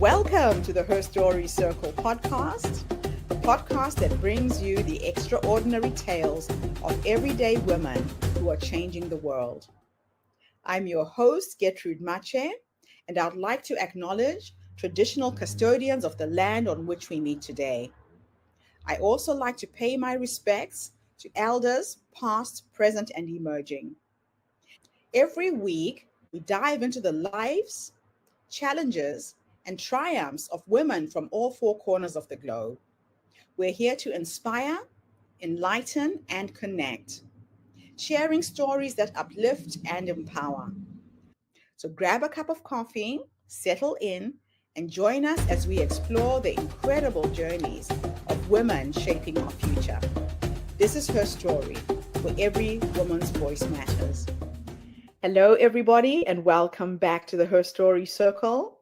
Welcome to the HerStory Circle podcast, the podcast that brings you the extraordinary tales of everyday women who are changing the world. I'm your host, Gertrude Mache, and I'd like to acknowledge traditional custodians of the land on which we meet today. I also like to pay my respects to elders, past, present, and emerging. Every week, we dive into the lives, challenges, and triumphs of women from all four corners of the globe. We're here to inspire, enlighten, and connect, sharing stories that uplift and empower. So grab a cup of coffee, settle in, and join us as we explore the incredible journeys of women shaping our future. This is HerStory, where every woman's voice matters. Hello, everybody, and welcome back to the HerStory Circle.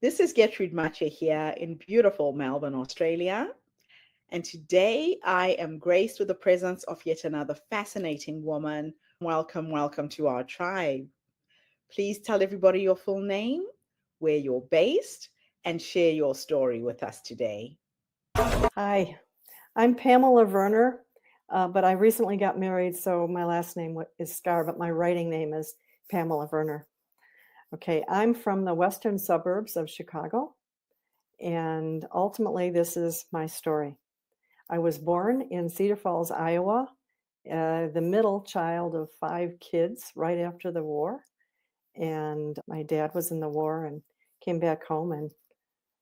This is Gertrude Mache here in beautiful Melbourne, Australia. And today I am graced with the presence of yet another fascinating woman. Welcome, welcome to our tribe. Please tell everybody your full name, where you're based, and share your story with us today. Hi, I'm Pamela Verner, but I recently got married, so my last name is Skaar, but my writing name is Pamela Verner. Okay, I'm from the western suburbs of Chicago, and ultimately this is my story. I was born in Cedar Falls, Iowa, the middle child of 5 kids right after the war, and my dad was in the war and came back home and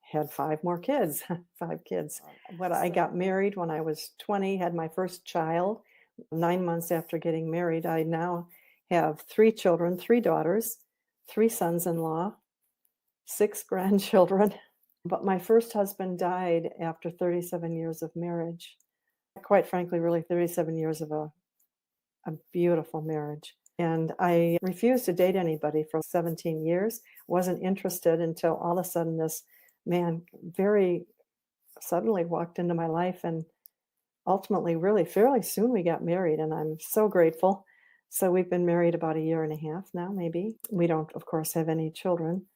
had 5 more kids, 5 kids. But I got married when I was 20, had my first child 9 months after getting married. I now have 3 children, 3 daughters, 3 sons-in-law, 6 grandchildren. But my first husband died after 37 years of marriage. Quite frankly, really 37 years of a beautiful marriage. And I refused to date anybody for 17 years, wasn't interested until all of a sudden this man very suddenly walked into my life, and ultimately really fairly soon we got married, and I'm so grateful. So we've been married about 1.5 years now, maybe. We don't, of course, have any children.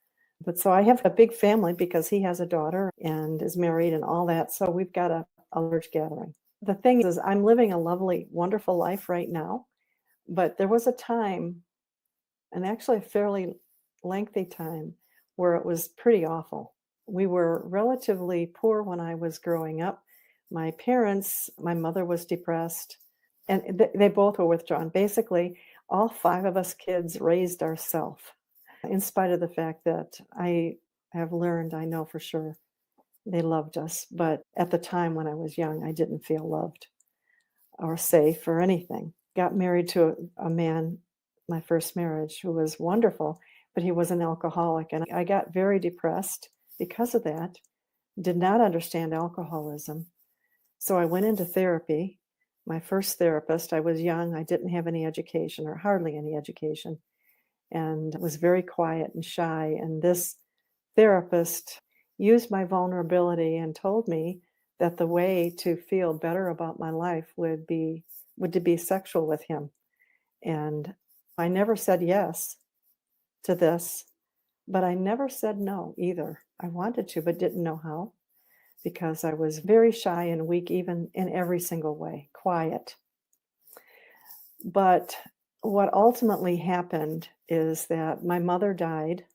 But so I have a big family because he has a daughter and is married and all that. So we've got a large gathering. The thing is, I'm living a lovely, wonderful life right now. But there was a time, and actually a fairly lengthy time, where it was pretty awful. We were relatively poor when I was growing up. My parents, my mother was depressed, and they both were withdrawn. Basically, all 5 of us kids raised ourselves, in spite of the fact that I have learned, I know for sure, they loved us. But at the time when I was young, I didn't feel loved or safe or anything. Got married to a man, my first marriage, who was wonderful, but he was an alcoholic. And I got very depressed because of that, did not understand alcoholism. So I went into therapy. My first therapist, I was young, I didn't have any education or hardly any education, and was very quiet and shy. And this therapist used my vulnerability and told me that the way to feel better about my life would to be sexual with him. And I never said yes to this, but I never said no either. I wanted to, but didn't know how, because I was very shy and weak, even in every single way, quiet. But what ultimately happened is that my mother died,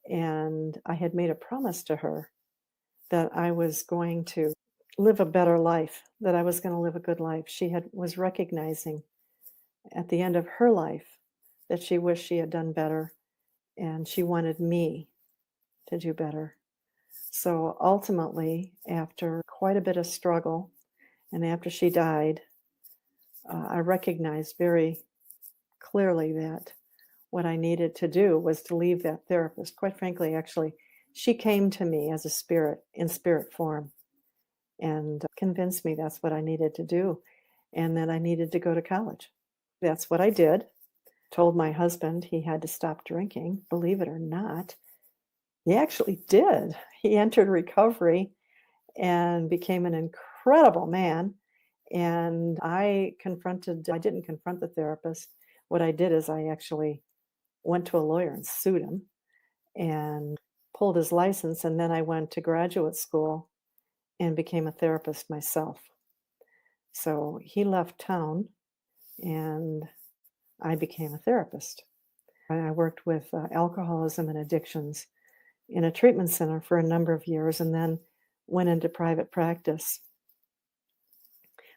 and I had made a promise to her that I was going to live a better life, that I was going to live a good life. She was recognizing at the end of her life that she wished she had done better, and she wanted me to do better. So ultimately, after quite a bit of struggle, and after she died, I recognized very clearly that what I needed to do was to leave that therapist. Quite frankly, actually, she came to me as a spirit, in spirit form, and convinced me that's what I needed to do, and that I needed to go to college. That's what I did. Told my husband he had to stop drinking. Believe it or not, he actually did. He entered recovery and became an incredible man. And I didn't confront the therapist. What I did is I actually went to a lawyer and sued him. And pulled his license, and then I went to graduate school and became a therapist myself. So he left town and I became a therapist. I worked with alcoholism and addictions in a treatment center for a number of years and then went into private practice.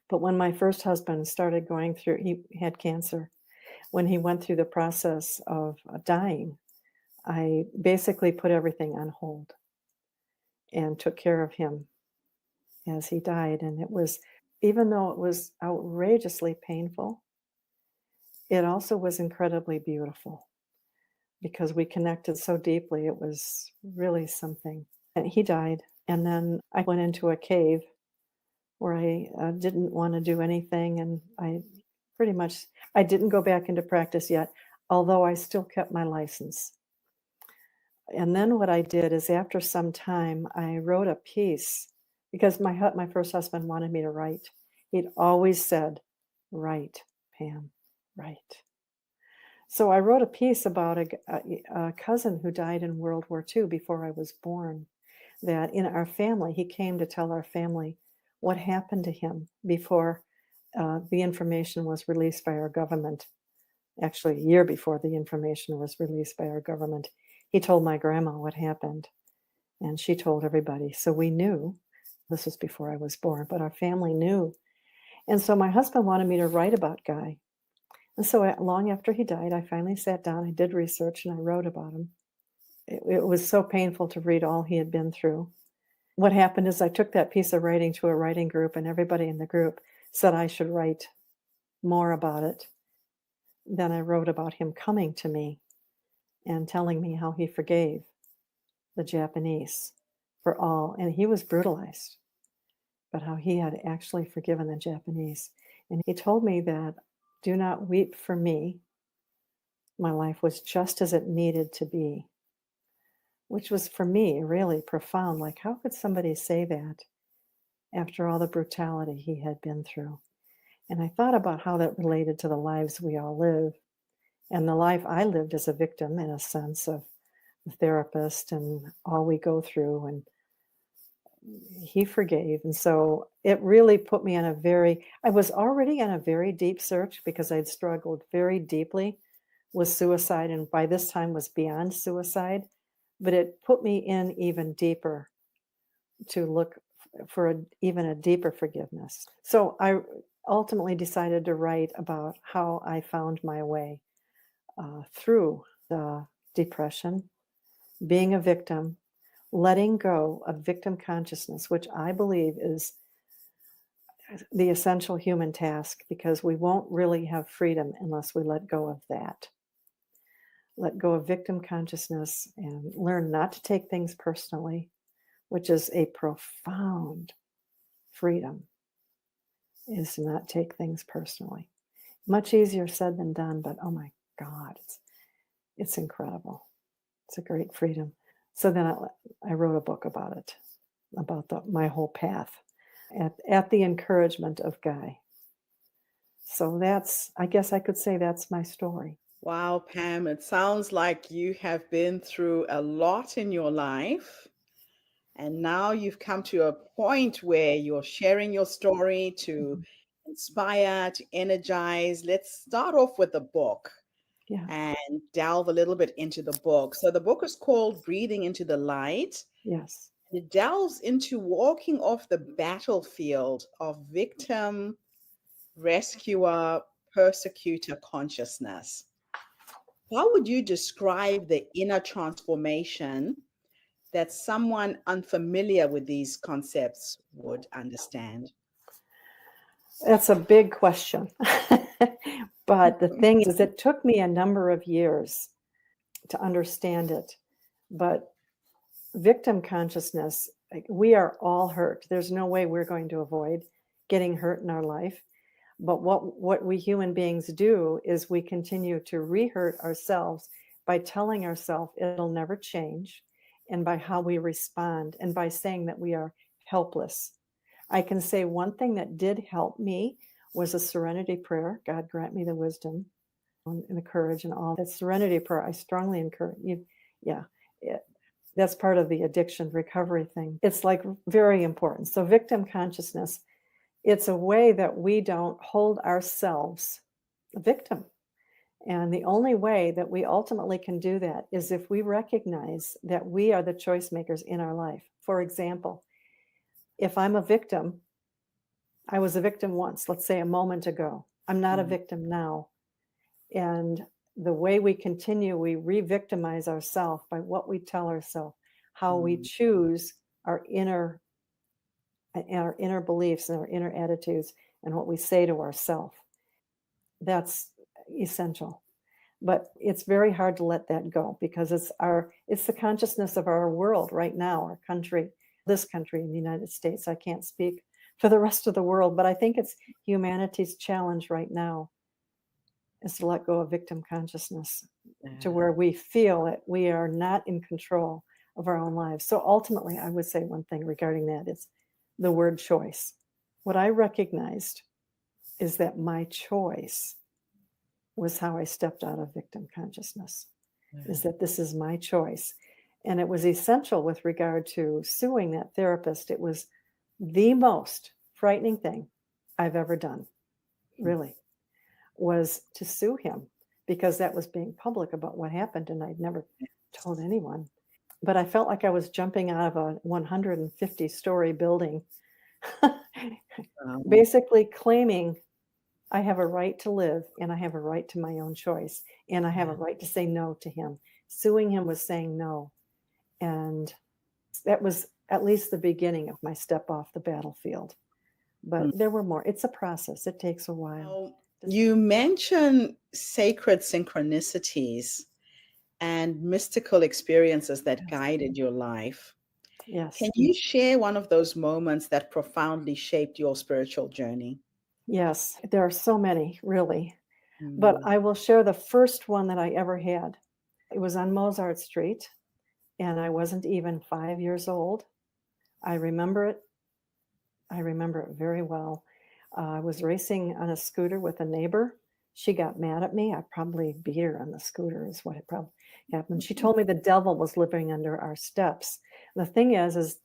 But when my first husband started going through, he had cancer. When he went through the process of dying, I basically put everything on hold and took care of him as he died. And it was, even though it was outrageously painful, it also was incredibly beautiful because we connected so deeply. It was really something. And he died. And then I went into a cave where I didn't want to do anything. And I didn't go back into practice yet, although I still kept my license. And then what I did is after some time, I wrote a piece because my first husband wanted me to write. He'd always said, "Write, Pam, write." So I wrote a piece about a cousin who died in World War II before I was born, that in our family, he came to tell our family what happened to him before the information was released by our government. Actually, a year before the information was released by our government. He told my grandma what happened, and she told everybody. So we knew, this was before I was born, but our family knew. And so my husband wanted me to write about Guy. And so long after he died, I finally sat down, I did research, and I wrote about him. It was so painful to read all he had been through. What happened is I took that piece of writing to a writing group, and everybody in the group said I should write more about it. Then I wrote about him coming to me and telling me how he forgave the Japanese for all, and he was brutalized, but how he had actually forgiven the Japanese. And he told me that, "Do not weep for me. My life was just as it needed to be," which was for me really profound. Like, how could somebody say that after all the brutality he had been through? And I thought about how that related to the lives we all live. And the life I lived as a victim, in a sense, of the therapist and all we go through. And he forgave. And so it really put me on I was already on a very deep search because I'd struggled very deeply with suicide. And by this time was beyond suicide, but it put me in even deeper to look for even a deeper forgiveness. So I ultimately decided to write about how I found my way through the depression, being a victim, letting go of victim consciousness, which I believe is the essential human task, because we won't really have freedom unless we let go of that. Let go of victim consciousness and learn not to take things personally, which is a profound freedom, is to not take things personally. Much easier said than done, but oh my God, it's incredible. It's a great freedom. So then I wrote a book about it, about my whole path at the encouragement of Guy. So I guess I could say that's my story. Wow, Pam, it sounds like you have been through a lot in your life. And now you've come to a point where you're sharing your story to inspire, to energize. Let's start off with the book Yeah. and delve a little bit into the book. So the book is called Breathing into the Light. Yes. It delves into walking off the battlefield of victim, rescuer, persecutor consciousness. How would you describe the inner transformation that someone unfamiliar with these concepts would understand? That's a big question. But the thing is, it took me a number of years to understand it. But victim consciousness, we are all hurt. There's no way we're going to avoid getting hurt in our life. But what we human beings do is we continue to re-hurt ourselves by telling ourselves it'll never change, and by how we respond, and by saying that we are helpless. I can say one thing that did help me was a serenity prayer. God grant me the wisdom and the courage and all that serenity prayer. I strongly encourage you. Yeah. That's part of the addiction recovery thing. It's like very important. So victim consciousness, it's a way that we don't hold ourselves a victim. And the only way that we ultimately can do that is if we recognize that we are the choice makers in our life. For example, if I'm a victim, I was a victim once, let's say a moment ago. I'm not a victim now. And the way we continue, we re-victimize ourselves by what we tell ourselves, how we choose our inner beliefs and our inner attitudes and what we say to ourselves. That's essential. But it's very hard to let that go because it's the consciousness of our world right now, our country, this country in the United States. I can't speak for the rest of the world, but I think it's humanity's challenge right now is to let go of victim consciousness to where we feel that we are not in control of our own lives. So ultimately, I would say one thing regarding that is the word choice. What I recognized is that my choice was how I stepped out of victim consciousness, is that this is my choice. And it was essential with regard to suing that therapist. It was the most frightening thing I've ever done, really, was to sue him because that was being public about what happened and I'd never told anyone. But I felt like I was jumping out of a 150-story building, basically claiming I have a right to live and I have a right to my own choice and I have a right to say no to him. Suing him was saying no. And that was at least the beginning of my step off the battlefield. But there were more. It's a process. It takes a while. You mentioned sacred synchronicities and mystical experiences that guided your life. Yes. Can you share one of those moments that profoundly shaped your spiritual journey? Yes, there are so many, really. But I will share the first one that I ever had. It was on Mozart Street, and I wasn't even 5 years old. I remember it. I remember it very well. I was racing on a scooter with a neighbor. She got mad at me. I probably beat her on the scooter is what it probably happened. She told me the devil was living under our steps. The thing is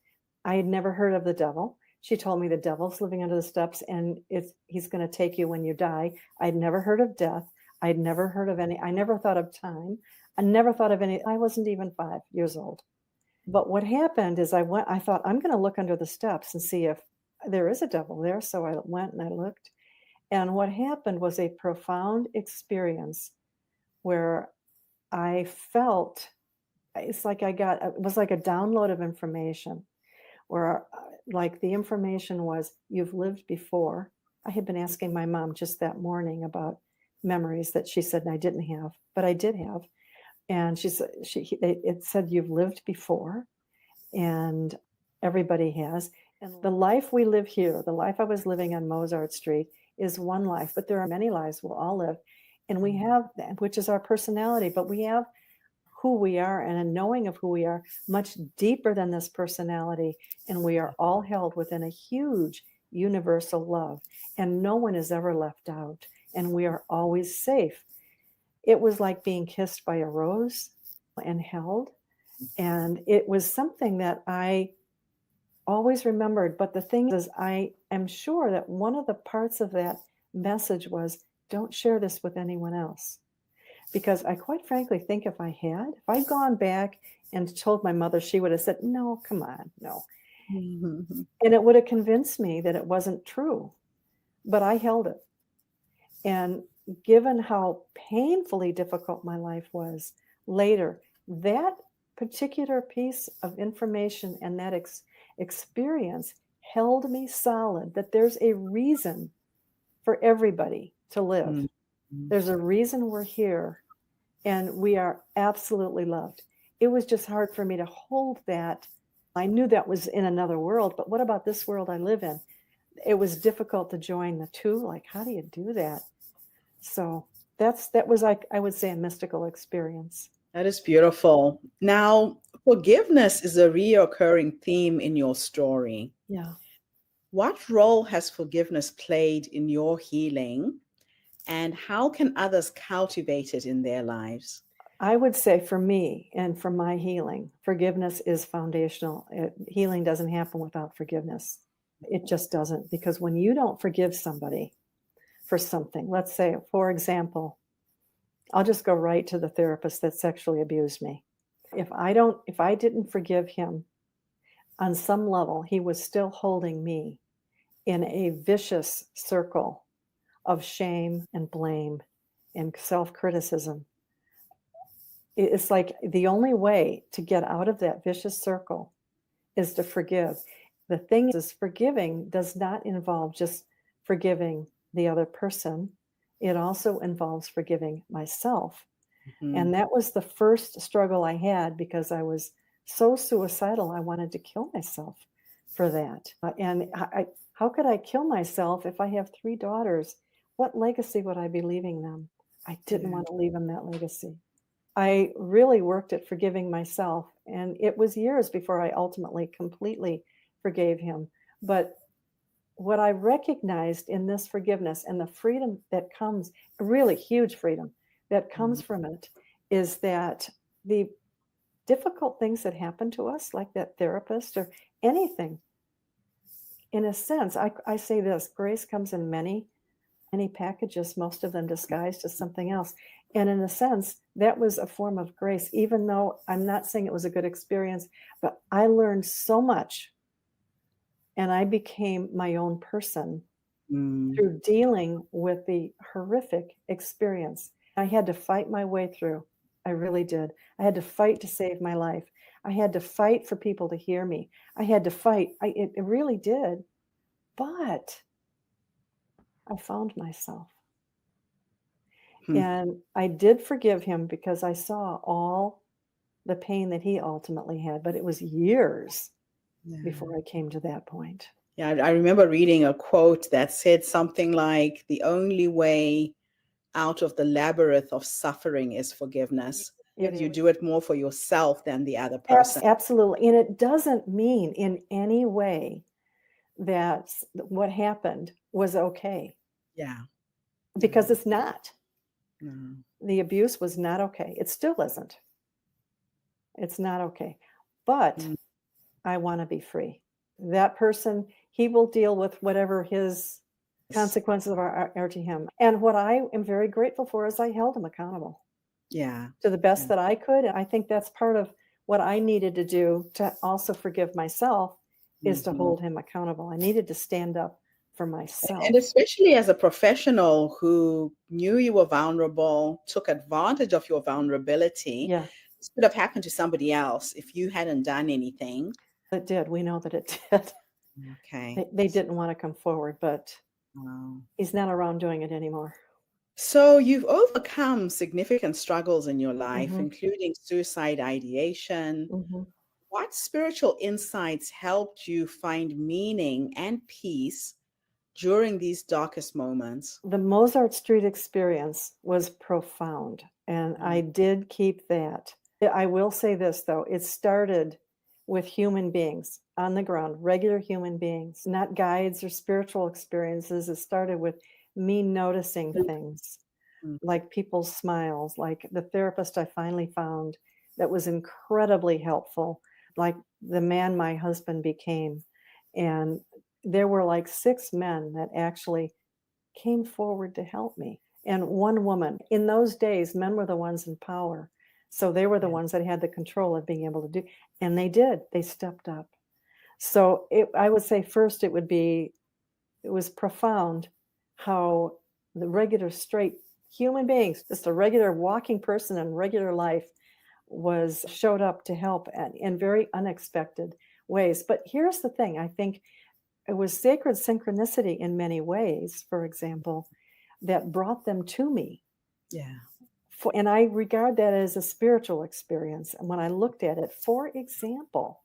I had never heard of the devil. She told me the devil's living under the steps and he's going to take you when you die. I'd never heard of death. I'd never heard of any. I never thought of time. I never thought of any. I wasn't even 5 years old. But what happened is I thought, I'm going to look under the steps and see if there is a devil there. So I went and I looked. And what happened was a profound experience where I felt, it's like it was like a download of information where like the information was, you've lived before. I had been asking my mom just that morning about memories that she said I didn't have, but I did have. And she said, it said, you've lived before and everybody has. And the life we live here, the life I was living on Mozart Street is one life, but there are many lives we'll all live. And we have, which is our personality, but we have who we are and a knowing of who we are much deeper than this personality. And we are all held within a huge universal love and no one is ever left out and we are always safe. It was like being kissed by a rose and held. And it was something that I always remembered. But the thing is, I am sure that one of the parts of that message was, don't share this with anyone else. Because I quite frankly think if I'd gone back and told my mother, she would have said, no, come on, no. Mm-hmm. And it would have convinced me that it wasn't true. But I held it. And given how painfully difficult my life was later, that particular piece of information and that experience held me solid that there's a reason for everybody to live. Mm-hmm. There's a reason we're here and we are absolutely loved. It was just hard for me to hold that. I knew that was in another world, but what about this world I live in? It was difficult to join the two. Like, how do you do that? So that was like, I would say, a mystical experience. That is beautiful. Now, forgiveness is a reoccurring theme in your story. Yeah. What role has forgiveness played in your healing, and how can others cultivate it in their lives? I would say for me and for my healing, forgiveness is foundational. Healing doesn't happen without forgiveness. It just doesn't, because when you don't forgive somebody for something, let's say, for example, I'll just go right to the therapist that sexually abused me. If I didn't forgive him, on some level, he was still holding me in a vicious circle of shame and blame and self-criticism. It's like the only way to get out of that vicious circle is to forgive. The thing is, forgiving does not involve just forgiving the other person. It also involves forgiving myself. Mm-hmm. And that was the first struggle I had, because I was so suicidal. I wanted to kill myself for that. How could I kill myself if I have 3 daughters? What legacy would I be leaving them? I didn't want to leave them that legacy. I really worked at forgiving myself, and it was years before I ultimately completely forgave him. But what I recognized in this forgiveness and the freedom that comes, really huge freedom that comes from it, is that the difficult things that happen to us, like that therapist or anything, in a sense, I say this: grace comes in many packages, most of them disguised as something else. And in a sense, that was a form of grace, even though I'm not saying it was a good experience, but I learned so much, and I became my own person through dealing with the horrific experience. I had to fight my way through. I really did. I had to fight to save my life. I had to fight for people to hear me. I had to fight. It really did. But I found myself. And I did forgive him because I saw all the pain that he ultimately had. But it was years before I came to that point. Yeah, I remember reading a quote that said something like, the only way out of the labyrinth of suffering is forgiveness. You do it more for yourself than the other person. Absolutely. And it doesn't mean in any way that what happened was okay. Yeah. Because it's not. No. The abuse was not okay. It still isn't. It's not okay. But I want to be free. That person, he will deal with whatever his consequences are to him. And what I am very grateful for is I held him accountable. Yeah. To the best that I could. And I think that's part of what I needed to do to also forgive myself, is to hold him accountable. I needed to stand up for myself. And especially as a professional who knew you were vulnerable, took advantage of your vulnerability. Yeah. This could have happened to somebody else if you hadn't done anything. It did. We know that it did. Okay. They didn't want to come forward, but Wow. he's not around doing it anymore. So you've overcome significant struggles in your life, including suicide ideation. What spiritual insights helped you find meaning and peace during these darkest moments? The Mozart Street experience was profound, and I did keep that. I will say this, though. It started with human beings on the ground, regular human beings, not guides or spiritual experiences. It started with me noticing things, like people's smiles, like the therapist I finally found that was incredibly helpful, like the man my husband became. And there were like 6 men that actually came forward to help me, and 1 woman. In those days, men were the ones in power. So they were the ones that had the control of being able to do, and they did. They stepped up. So I would say first it was profound how the regular straight human beings, just a regular walking person in regular life, showed up to help in very unexpected ways. But here's the thing. I think it was sacred synchronicity in many ways, for example, that brought them to me. Yeah. And I regard that as a spiritual experience. And when I looked at it, for example,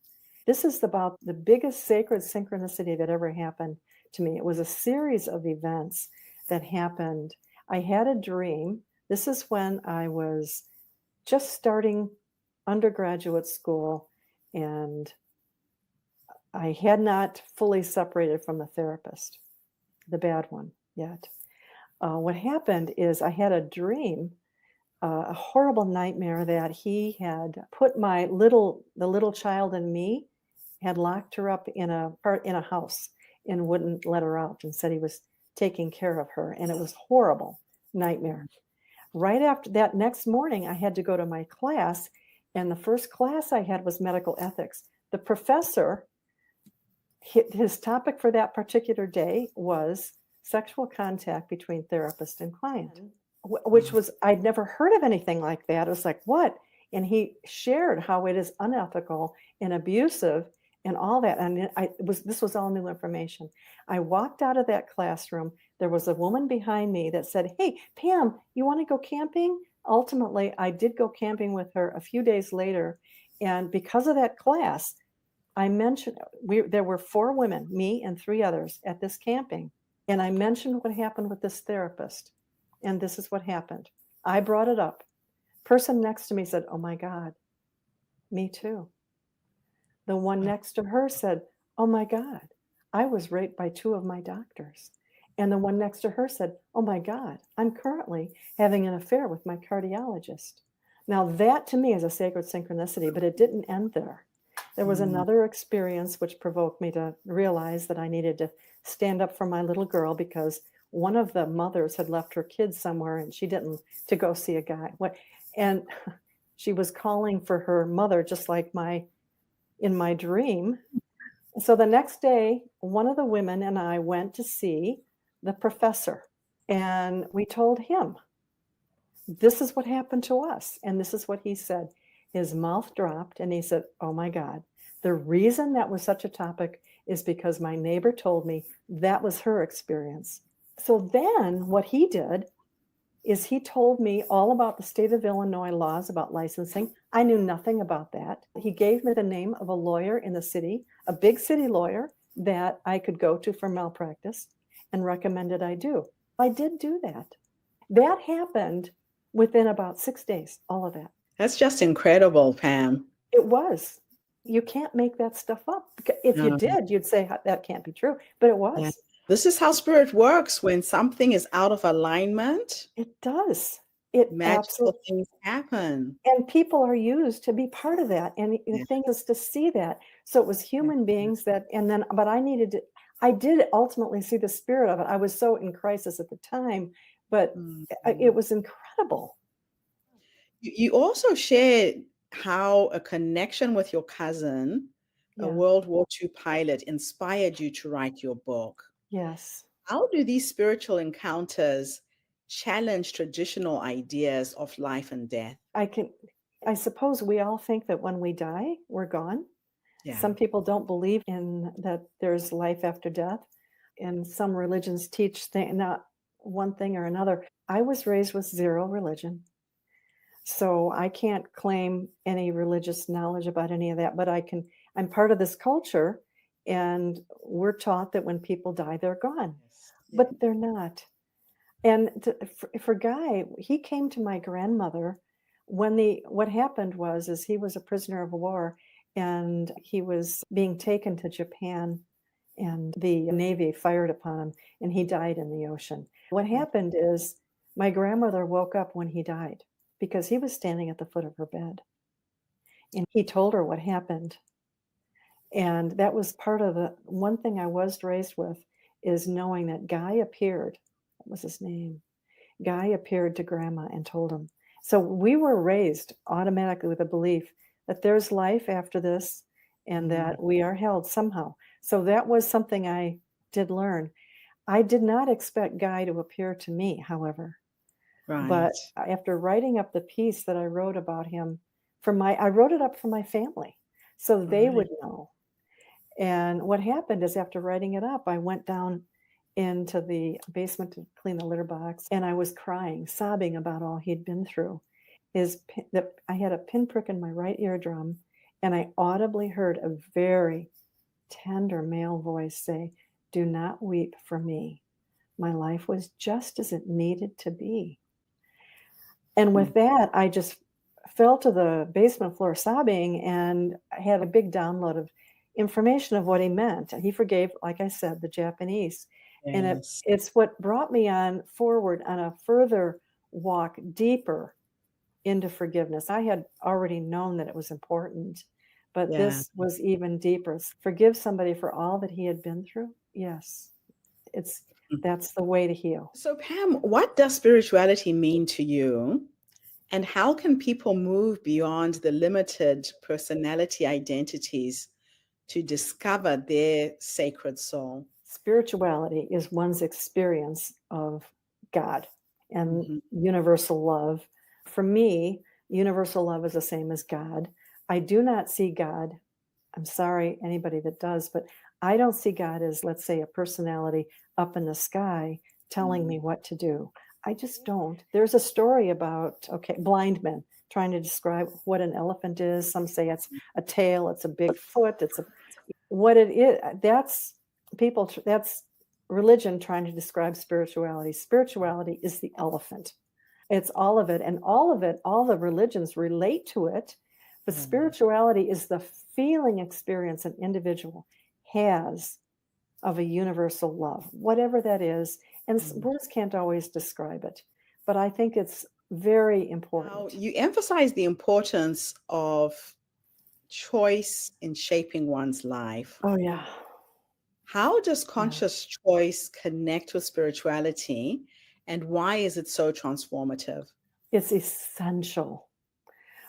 this is about the biggest sacred synchronicity that ever happened to me. It was a series of events that happened. I had a dream. This is when I was just starting undergraduate school, and I had not fully separated from the therapist, the bad one, yet. What happened is I had a dream a horrible nightmare that he had put the little child and me, had locked her up in a house and wouldn't let her out, and said he was taking care of her. And it was horrible nightmare. Right after that, next morning, I had to go to my class, and the first class I had was medical ethics. The professor, his topic for that particular day was sexual contact between therapist and client, which was, I'd never heard of anything like that. It was like, what? And he shared how it is unethical and abusive and all that. And this was all new information. I walked out of that classroom. There was a woman behind me that said, "Hey, Pam, you want to go camping?" Ultimately, I did go camping with her a few days later. And because of that class, I mentioned there were 4 women, me and 3 others at this camping. And I mentioned what happened with this therapist. And this is what happened. I brought it up. Person next to me said, "Oh my God, me too." The one next to her said, "Oh my God, I was raped by 2 of my doctors." And the one next to her said, "Oh my God, I'm currently having an affair with my cardiologist." Now that to me is a sacred synchronicity, but it didn't end there. There was another experience which provoked me to realize that I needed to stand up for my little girl, because one of the mothers had left her kids somewhere and she didn't, to go see a guy. And she was calling for her mother, just like in my dream. So the next day, one of the women and I went to see the professor, and we told him, this is what happened to us. And this is what he said. His mouth dropped and he said, "Oh my God, the reason that was such a topic is because my neighbor told me that was her experience." So then what he did is he told me all about the state of Illinois laws about licensing. I knew nothing about that. He gave me the name of a lawyer in the city, a big city lawyer that I could go to for malpractice, and recommended I do. I did do that. That happened within about 6 days, all of that. That's just incredible, Pam. It was. You can't make that stuff up. If you did, you'd say that can't be true, but it was. Yeah. This is how spirit works. When something is out of alignment, It does. It magical absolutely. things happen. And people are used to be part of that. And the thing is to see that. So it was human beings that, but I did ultimately see the spirit of it. I was so in crisis at the time, but it was incredible. You also shared how a connection with your cousin, a World War II pilot, inspired you to write your book. Yes. How do these spiritual encounters challenge traditional ideas of life and death? I suppose we all think that when we die, we're gone. Yeah. Some people don't believe in that there's life after death. And some religions teach not one thing or another. I was raised with 0 religion. So I can't claim any religious knowledge about any of that, but I'm part of this culture, and we're taught that when people die, they're gone, but they're not. And for Guy, he came to my grandmother what happened is he was a prisoner of war, and he was being taken to Japan, and the Navy fired upon him, and he died in the ocean. What happened is my grandmother woke up when he died, because he was standing at the foot of her bed. And he told her what happened. And that was part of the one thing I was raised with, is knowing that Guy appeared. What was his name? Guy appeared to Grandma and told him. So we were raised automatically with a belief that there's life after this, and that we are held somehow. So that was something I did learn. I did not expect Guy to appear to me, however. Right. But after writing up the piece that I wrote about him, I wrote it up for my family so they would know. And what happened is, after writing it up, I went down into the basement to clean the litter box, and I was crying, sobbing about all he'd been through. I had a pinprick in my right eardrum, and I audibly heard a very tender male voice say, "Do not weep for me. My life was just as it needed to be." And with that, I just fell to the basement floor sobbing, and I had a big download of information of what he meant. He forgave, like I said, the Japanese. Yes. And it's what brought me on forward on a further walk deeper into forgiveness. I had already known that it was important, but Yeah. this was even deeper. Forgive somebody for all that he had been through. Yes, that's the way to heal. So, Pam, what does spirituality mean to you? And how can people move beyond the limited personality identities to discover their sacred soul? Spirituality is one's experience of God and Mhm. universal love. For me, universal love is the same as God. I do not see God. I'm sorry, anybody that does, but I don't see God as, let's say, a personality up in the sky telling me what to do. I just don't. There's a story about, blind men trying to describe what an elephant is. Some say it's a tail, it's a big foot, what it is. That's religion trying to describe spirituality. Spirituality is the elephant. It's all of it. And all of it, all the religions relate to it. But spirituality is the feeling experience an individual has of a universal love, whatever that is. And words can't always describe it. But I think it's very Now, important. you emphasize the importance of choice in shaping one's life. Oh, yeah. How does conscious choice connect with spirituality, and why is it so transformative? It's essential.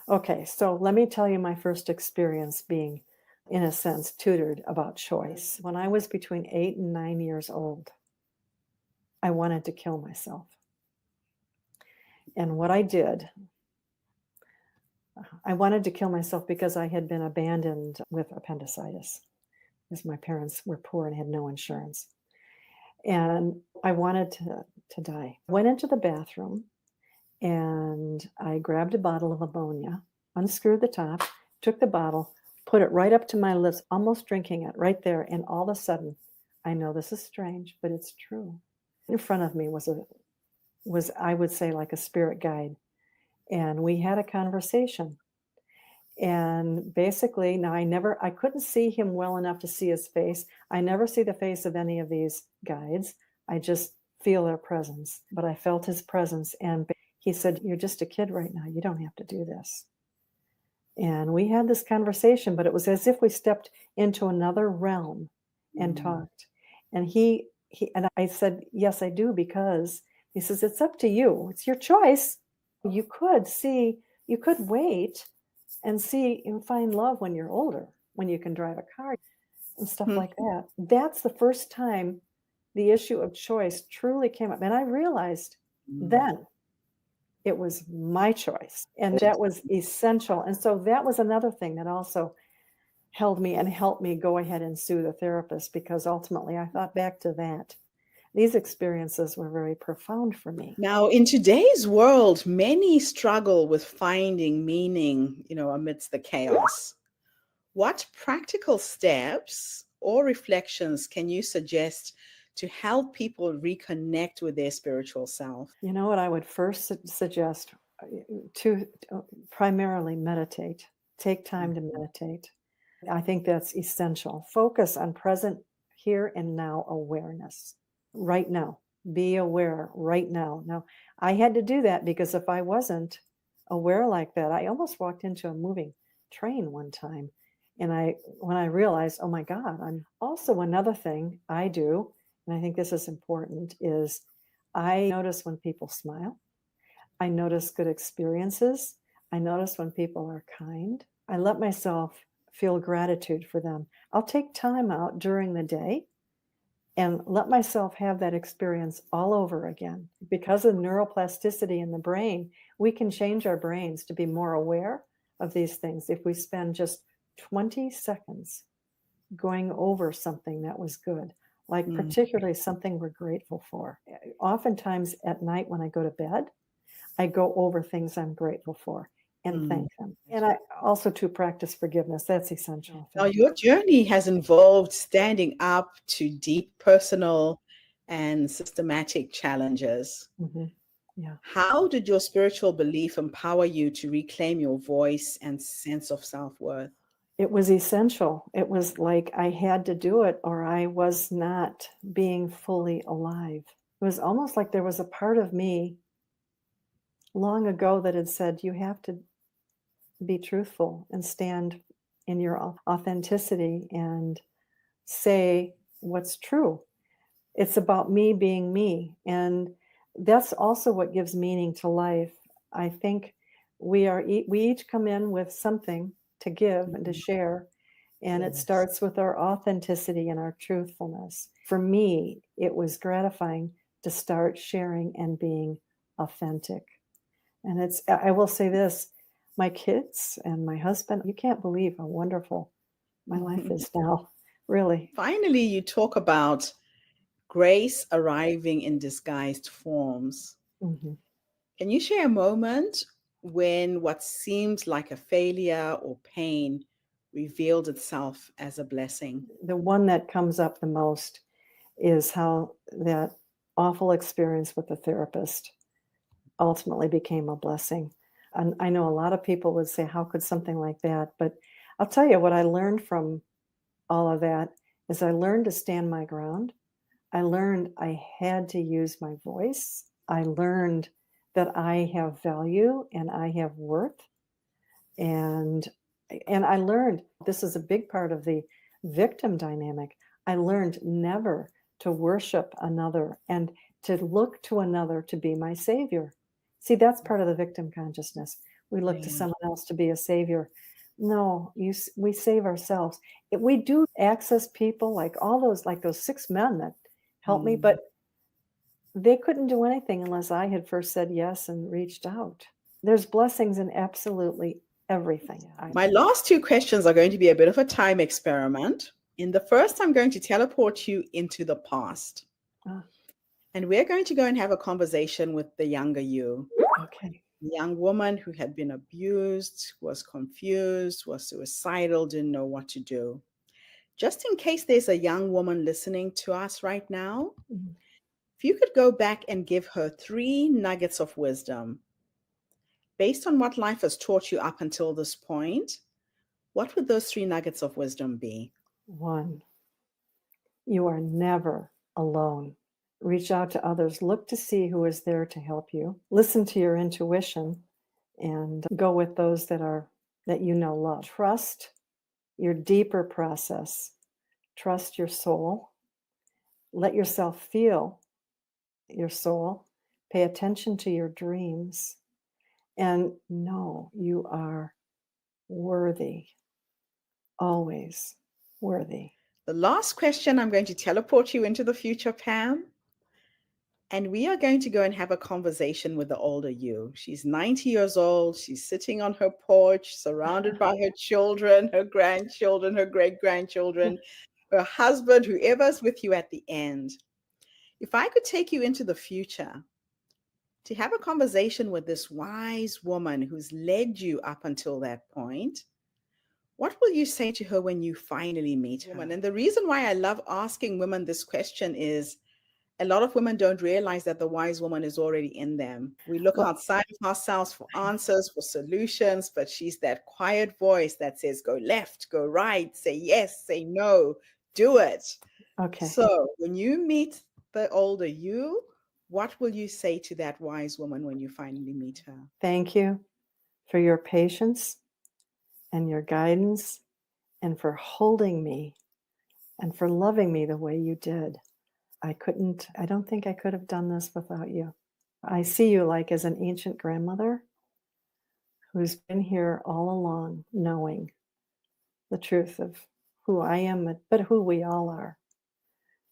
Okay, so let me tell you my first experience being, in a sense, tutored about choice. When I was between 8 and 9 years old, I wanted to kill myself. And what I did, I wanted to kill myself because I had been abandoned with appendicitis, because my parents were poor and had no insurance. And I wanted to die. I went into the bathroom and I grabbed a bottle of ammonia, unscrewed the top, took the bottle, put it right up to my lips, almost drinking it right there. And all of a sudden, I know this is strange, but it's true. In front of me was I would say, like a spirit guide. And we had a conversation. And basically, now I couldn't see him well enough to see his face. I never see the face of any of these guides. I just feel their presence. But I felt his presence. And he said, "You're just a kid right now. You don't have to do this." And we had this conversation, but it was as if we stepped into another realm and talked. And he and I said, "Yes, I do," because he says, "It's up to you. It's your choice. You could wait and see and find love when you're older, when you can drive a car and stuff like that." That's the first time the issue of choice truly came up. And I realized then it was my choice. And that was essential. And so that was another thing that also held me and helped me go ahead and sue the therapist, because ultimately I thought back to that. These experiences were very profound for me. Now, in today's world, many struggle with finding meaning, amidst the chaos. What practical steps or reflections can you suggest to help people reconnect with their spiritual self? You know what I would first suggest? To primarily meditate. Take time to meditate. I think that's essential. Focus on present here and now awareness. Right now. Be aware right now. Now, I had to do that because if I wasn't aware like that, I almost walked into a moving train one time. And when I realized, oh my God, I'm also, another thing I do, and I think this is important, is I notice when people smile. I notice good experiences. I notice when people are kind. I let myself feel gratitude for them. I'll take time out during the day and let myself have that experience all over again. Because of neuroplasticity in the brain, we can change our brains to be more aware of these things if we spend just 20 seconds going over something that was good, like particularly something we're grateful for. Oftentimes at night when I go to bed, I go over things I'm grateful for and thank them. And I also to practice forgiveness. That's essential. Now, your journey has involved standing up to deep personal and systematic challenges. Yeah. How did your spiritual belief empower you to reclaim your voice and sense of self-worth? It was essential. It was like I had to do it or I was not being fully alive. It was almost like there was a part of me long ago that had said, you have to be truthful and stand in your authenticity and say what's true. It's about me being me. And that's also what gives meaning to life. I think we each come in with something to give and to share. And it Yes. starts with our authenticity and our truthfulness. For me, it was gratifying to start sharing and being authentic. And I will say this, my kids and my husband, you can't believe how wonderful my life is now, really. Finally, you talk about grace arriving in disguised forms. Mhm. Can you share a moment when what seemed like a failure or pain revealed itself as a blessing? The one that comes up the most is how that awful experience with the therapist ultimately became a blessing. And I know a lot of people would say, how could something like that? But I'll tell you what I learned from all of that is I learned to stand my ground. I learned I had to use my voice. I learned that I have value and I have worth. And I learned this is a big part of the victim dynamic. I learned never to worship another and to look to another to be my savior. See, that's part of the victim consciousness. We look to Yeah. someone else to be a savior. No, we save ourselves. We do access people like those 6 men that helped me, but they couldn't do anything unless I had first said yes and reached out. There's blessings in absolutely everything. My last two questions are going to be a bit of a time experiment. In the first, I'm going to teleport you into the past. Ah, And we're going to go and have a conversation with the younger you. okay. A young woman who had been abused, was confused, was suicidal, didn't know what to do. Just in case there's a young woman listening to us right now, Mhm. if you could go back and give her 3 nuggets of wisdom based on what life has taught you up until this point, what would those 3 nuggets of wisdom be? 1, you are never alone. Reach out to others. Look to see who is there to help you. Listen to your intuition and go with those that you know love. Trust your deeper process. Trust your soul. Let yourself feel your soul. Pay attention to your dreams and know you are worthy, always worthy. The last question, I'm going to teleport you into the future, Pam. And we are going to go and have a conversation with the older you. She's 90 years old. She's sitting on her porch, surrounded by her children, her grandchildren, her great grandchildren, her husband, whoever's with you at the end. If I could take you into the future to have a conversation with this wise woman who's led you up until that point, what will you say to her when you finally meet her? And the reason why I love asking women this question is a lot of women don't realize that the wise woman is already in them. We look Well, outside of ourselves for answers, for solutions, but she's that quiet voice that says, go left, go right, say yes, say no, do it. okay. So when you meet the older you, what will you say to that wise woman when you finally meet her? Thank you for your patience and your guidance and for holding me and for loving me the way you did. I don't think I could have done this without you. I see you like as an ancient grandmother who's been here all along, knowing the truth of who I am, but who we all are.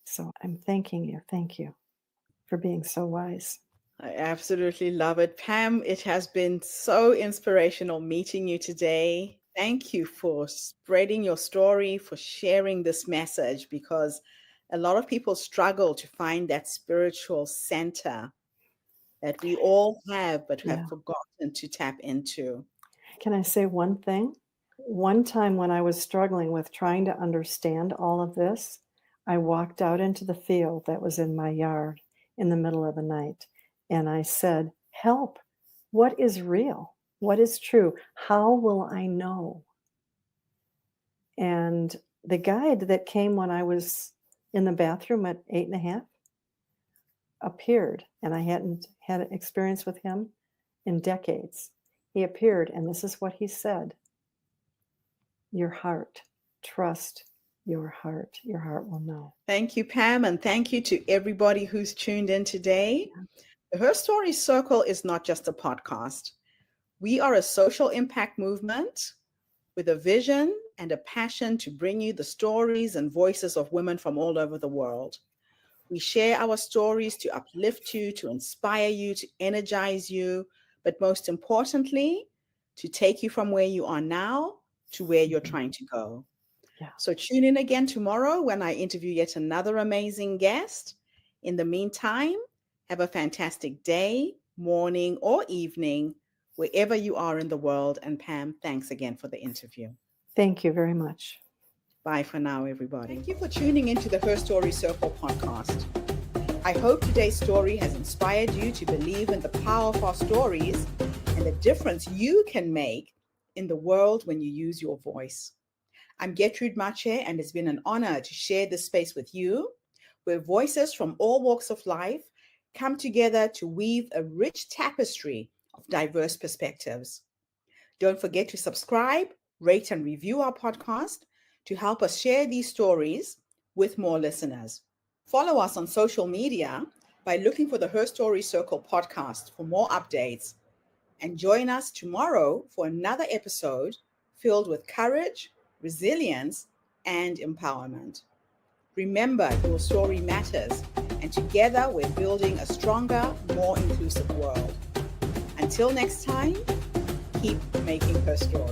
So I'm thanking you. Thank you for being so wise. I absolutely love it. Pam, it has been so inspirational meeting you today. Thank you for spreading your story, for sharing this message, because a lot of people struggle to find that spiritual center that we all have, but have Yeah. forgotten to tap into. Can I say one thing? One time when I was struggling with trying to understand all of this, I walked out into the field that was in my yard in the middle of the night and I said, help, what is real? What is true? How will I know? And the guide that came when I was in the bathroom at 8.5 appeared, and I hadn't had an experience with him in decades. He appeared, and this is what he said: your heart, trust your heart. Your heart will know. Thank you, Pam, and thank you to everybody who's tuned in today. The Her Story Circle is not just a podcast. We are a social impact movement with a vision and a passion to bring you the stories and voices of women from all over the world. We share our stories to uplift you, to inspire you, to energize you, but most importantly, to take you from where you are now to where you're trying to go. Yeah. So tune in again tomorrow when I interview yet another amazing guest. In the meantime, have a fantastic day, morning, or evening, wherever you are in the world. And Pam, thanks again for the interview. Thank you very much. Bye for now, everybody. Thank you for tuning into the Her Story Circle podcast. I hope today's story has inspired you to believe in the power of our stories and the difference you can make in the world when you use your voice. I'm Gertrude Mache, and it's been an honor to share this space with you, where voices from all walks of life come together to weave a rich tapestry of diverse perspectives. Don't forget to subscribe, rate, and review our podcast to help us share these stories with more listeners. Follow us on social media by looking for the Her Story Circle podcast for more updates, and join us tomorrow for another episode filled with courage, resilience, and empowerment. Remember, your story matters, and together we're building a stronger, more inclusive world. Until next time, keep making her story.